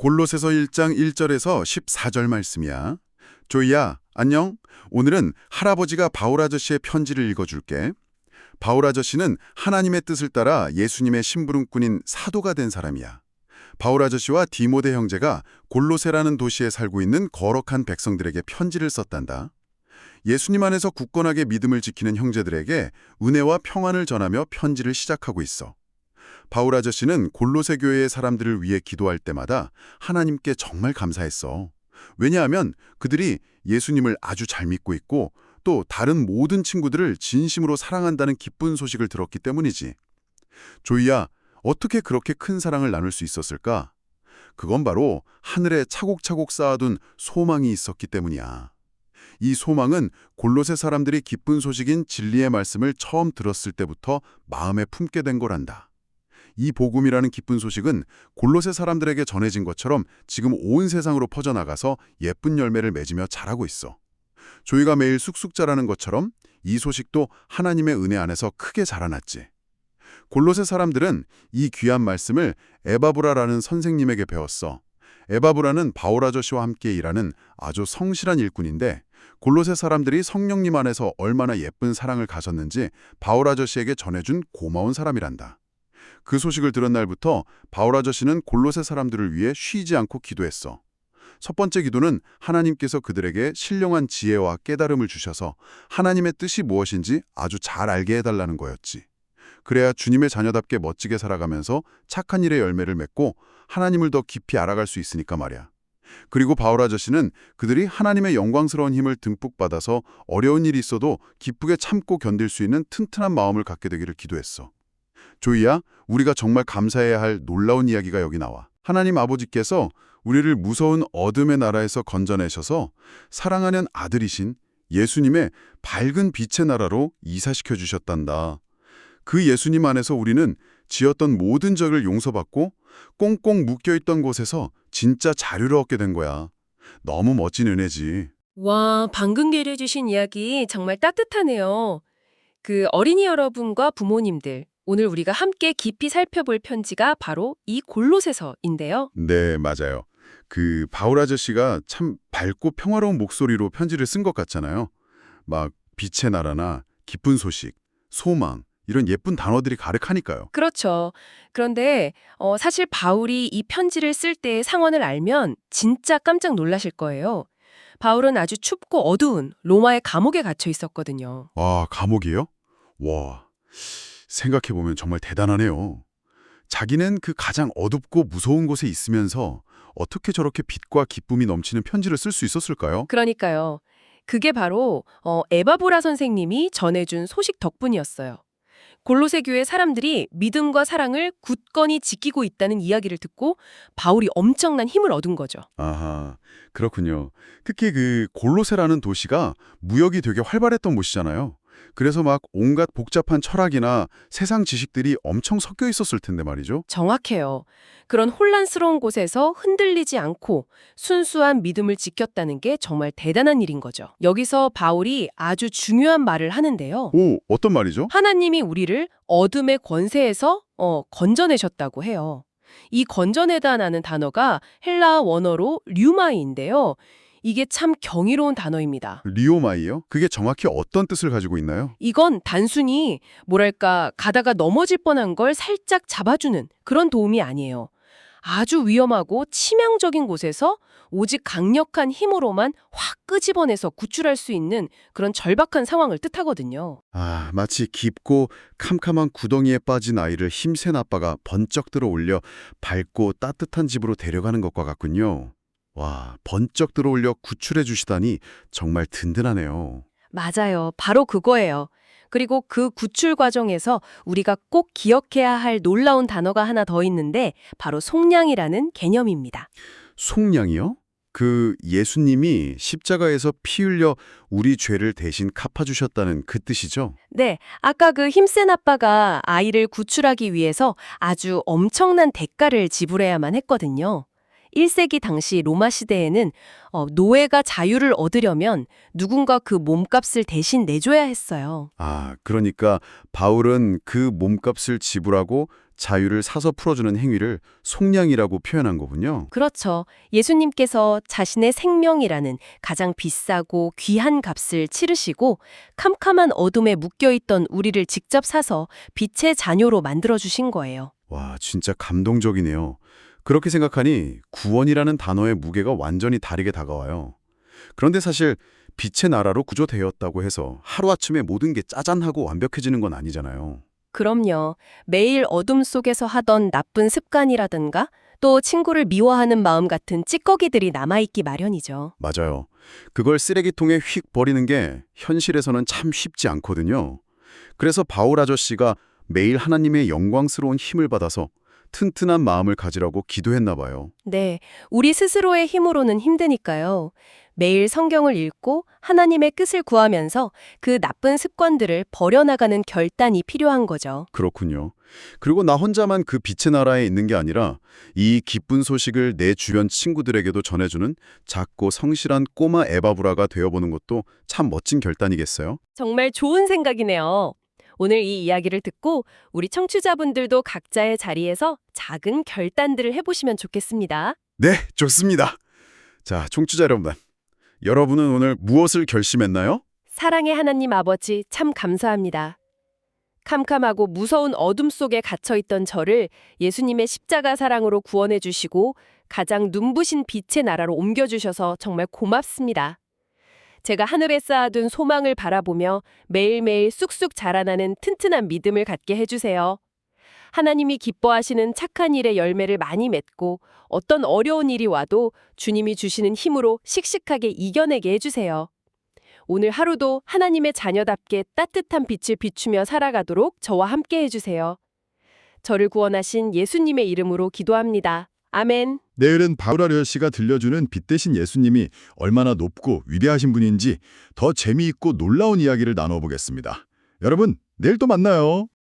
골로새서 1장 1절에서 14절 말씀이야. 조이야, 안녕. 오늘은 할아버지가 바울 아저씨의 편지를 읽어줄게. 바울 아저씨는 하나님의 뜻을 따라 예수님의 심부름꾼인 사도가 된 사람이야. 바울 아저씨와 디모데 형제가 골로새라는 도시에 살고 있는 거룩한 백성들에게 편지를 썼단다. 예수님 안에서 굳건하게 믿음을 지키는 형제들에게 은혜와 평안을 전하며 편지를 시작하고 있어. 바울 아저씨는 골로새 교회의 사람들을 위해 기도할 때마다 하나님께 정말 감사했어. 왜냐하면 그들이 예수님을 아주 잘 믿고 있고 또 다른 모든 친구들을 진심으로 사랑한다는 기쁜 소식을 들었기 때문이지. 조이야, 어떻게 그렇게 큰 사랑을 나눌 수 있었을까? 그건 바로 하늘에 차곡차곡 쌓아둔 소망이 있었기 때문이야. 이 소망은 골로새 사람들이 기쁜 소식인 진리의 말씀을 처음 들었을 때부터 마음에 품게 된 거란다. 이 복음이라는 기쁜 소식은 골로새 사람들에게 전해진 것처럼 지금 온 세상으로 퍼져나가서 예쁜 열매를 맺으며 자라고 있어. 조이가 매일 쑥쑥 자라는 것처럼 이 소식도 하나님의 은혜 안에서 크게 자라났지. 골로새 사람들은 이 귀한 말씀을 에바브라라는 선생님에게 배웠어. 에바브라는 바울 아저씨와 함께 일하는 아주 성실한 일꾼인데 골로새 사람들이 성령님 안에서 얼마나 예쁜 사랑을 가졌는지 바울 아저씨에게 전해준 고마운 사람이란다. 그 소식을 들은 날부터 바울 아저씨는 골로새 사람들을 위해 쉬지 않고 기도했어. 첫 번째 기도는 하나님께서 그들에게 신령한 지혜와 깨달음을 주셔서 하나님의 뜻이 무엇인지 아주 잘 알게 해달라는 거였지. 그래야 주님의 자녀답게 멋지게 살아가면서 착한 일의 열매를 맺고 하나님을 더 깊이 알아갈 수 있으니까 말이야. 그리고 바울 아저씨는 그들이 하나님의 영광스러운 힘을 듬뿍 받아서 어려운 일이 있어도 기쁘게 참고 견딜 수 있는 튼튼한 마음을 갖게 되기를 기도했어. 조이야, 우리가 정말 감사해야 할 놀라운 이야기가 여기 나와. 하나님 아버지께서 우리를 무서운 어둠의 나라에서 건져내셔서 사랑하는 아들이신 예수님의 밝은 빛의 나라로 이사시켜 주셨단다. 그 예수님 안에서 우리는 지었던 모든 죄를 용서받고 꽁꽁 묶여있던 곳에서 진짜 자유를 얻게 된 거야. 너무 멋진 은혜지. 와, 방금 들려주신 이야기 정말 따뜻하네요. 그 어린이 여러분과 부모님들, 오늘 우리가 함께 깊이 살펴볼 편지가 바로 이 골로새서인데요. 네, 맞아요. 그 바울 아저씨가 참 밝고 평화로운 목소리로 편지를 쓴 것 같잖아요. 막 빛의 나라나 기쁜 소식, 소망 이런 예쁜 단어들이 가득하니까요. 그렇죠. 그런데 사실 바울이 이 편지를 쓸 때의 상황을 알면 진짜 깜짝 놀라실 거예요. 바울은 아주 춥고 어두운 로마의 감옥에 갇혀 있었거든요. 와, 감옥이요? 와, 생각해보면 정말 대단하네요. 자기는 그 가장 어둡고 무서운 곳에 있으면서 어떻게 저렇게 빛과 기쁨이 넘치는 편지를 쓸 수 있었을까요? 그러니까요. 그게 바로 에바브라 선생님이 전해준 소식 덕분이었어요. 골로새 교회 사람들이 믿음과 사랑을 굳건히 지키고 있다는 이야기를 듣고 바울이 엄청난 힘을 얻은 거죠. 아하, 그렇군요. 특히 그 골로새라는 도시가 무역이 되게 활발했던 곳이잖아요. 그래서 막 온갖 복잡한 철학이나 세상 지식들이 엄청 섞여 있었을 텐데 말이죠. 정확해요. 그런 혼란스러운 곳에서 흔들리지 않고 순수한 믿음을 지켰다는 게 정말 대단한 일인 거죠. 여기서 바울이 아주 중요한 말을 하는데요. 오, 어떤 말이죠? 하나님이 우리를 어둠의 권세에서 건져내셨다고 해요. 이 건져내다라는 단어가 헬라어 원어로 류마이인데요. 이게 참 경이로운 단어입니다. 리오마이요? 그게 정확히 어떤 뜻을 가지고 있나요? 이건 단순히 뭐랄까 가다가 넘어질 뻔한 걸 살짝 잡아주는 그런 도움이 아니에요. 아주 위험하고 치명적인 곳에서 오직 강력한 힘으로만 확 끄집어내서 구출할 수 있는 그런 절박한 상황을 뜻하거든요. 아, 마치 깊고 캄캄한 구덩이에 빠진 아이를 힘센 아빠가 번쩍 들어 올려 밝고 따뜻한 집으로 데려가는 것과 같군요. 와, 번쩍 들어 올려 구출해 주시다니 정말 든든하네요. 맞아요. 바로 그거예요. 그리고 그 구출 과정에서 우리가 꼭 기억해야 할 놀라운 단어가 하나 더 있는데 바로 속량이라는 개념입니다. 속량이요? 그 예수님이 십자가에서 피 흘려 우리 죄를 대신 갚아주셨다는 그 뜻이죠? 네, 아까 그 힘센 아빠가 아이를 구출하기 위해서 아주 엄청난 대가를 지불해야만 했거든요. 1세기 당시 로마 시대에는 노예가 자유를 얻으려면 누군가 그 몸값을 대신 내줘야 했어요. 아, 그러니까 바울은 그 몸값을 지불하고 자유를 사서 풀어주는 행위를 속량이라고 표현한 거군요. 그렇죠. 예수님께서 자신의 생명이라는 가장 비싸고 귀한 값을 치르시고 캄캄한 어둠에 묶여있던 우리를 직접 사서 빛의 자녀로 만들어주신 거예요. 와, 진짜 감동적이네요. 그렇게 생각하니 구원이라는 단어의 무게가 완전히 다르게 다가와요. 그런데 사실 빛의 나라로 구조되었다고 해서 하루아침에 모든 게 짜잔하고 완벽해지는 건 아니잖아요. 그럼요. 매일 어둠 속에서 하던 나쁜 습관이라든가 또 친구를 미워하는 마음 같은 찌꺼기들이 남아있기 마련이죠. 맞아요. 그걸 쓰레기통에 휙 버리는 게 현실에서는 참 쉽지 않거든요. 그래서 바울 아저씨가 매일 하나님의 영광스러운 힘을 받아서 튼튼한 마음을 가지라고 기도했나 봐요. 네, 우리 스스로의 힘으로는 힘드니까요. 매일 성경을 읽고 하나님의 뜻을 구하면서 그 나쁜 습관들을 버려나가는 결단이 필요한 거죠. 그렇군요. 그리고 나 혼자만 그 빛의 나라에 있는 게 아니라 이 기쁜 소식을 내 주변 친구들에게도 전해주는 작고 성실한 꼬마 에바브라가 되어보는 것도 참 멋진 결단이겠어요? 정말 좋은 생각이네요. 오늘 이 이야기를 듣고 우리 청취자분들도 각자의 자리에서 작은 결단들을 해보시면 좋겠습니다. 네, 좋습니다. 자, 청취자 여러분. 여러분은 오늘 무엇을 결심했나요? 사랑의 하나님 아버지 참 감사합니다. 캄캄하고 무서운 어둠 속에 갇혀있던 저를 예수님의 십자가 사랑으로 구원해 주시고 가장 눈부신 빛의 나라로 옮겨주셔서 정말 고맙습니다. 제가 하늘에 쌓아둔 소망을 바라보며 매일매일 쑥쑥 자라나는 튼튼한 믿음을 갖게 해주세요. 하나님이 기뻐하시는 착한 일의 열매를 많이 맺고 어떤 어려운 일이 와도 주님이 주시는 힘으로 씩씩하게 이겨내게 해주세요. 오늘 하루도 하나님의 자녀답게 따뜻한 빛을 비추며 살아가도록 저와 함께 해주세요. 저를 구원하신 예수님의 이름으로 기도합니다. 아멘. 내일은 바울 아저씨가 들려주는 빛 대신 예수님이 얼마나 높고 위대하신 분인지 더 재미있고 놀라운 이야기를 나눠보겠습니다. 여러분, 내일 또 만나요.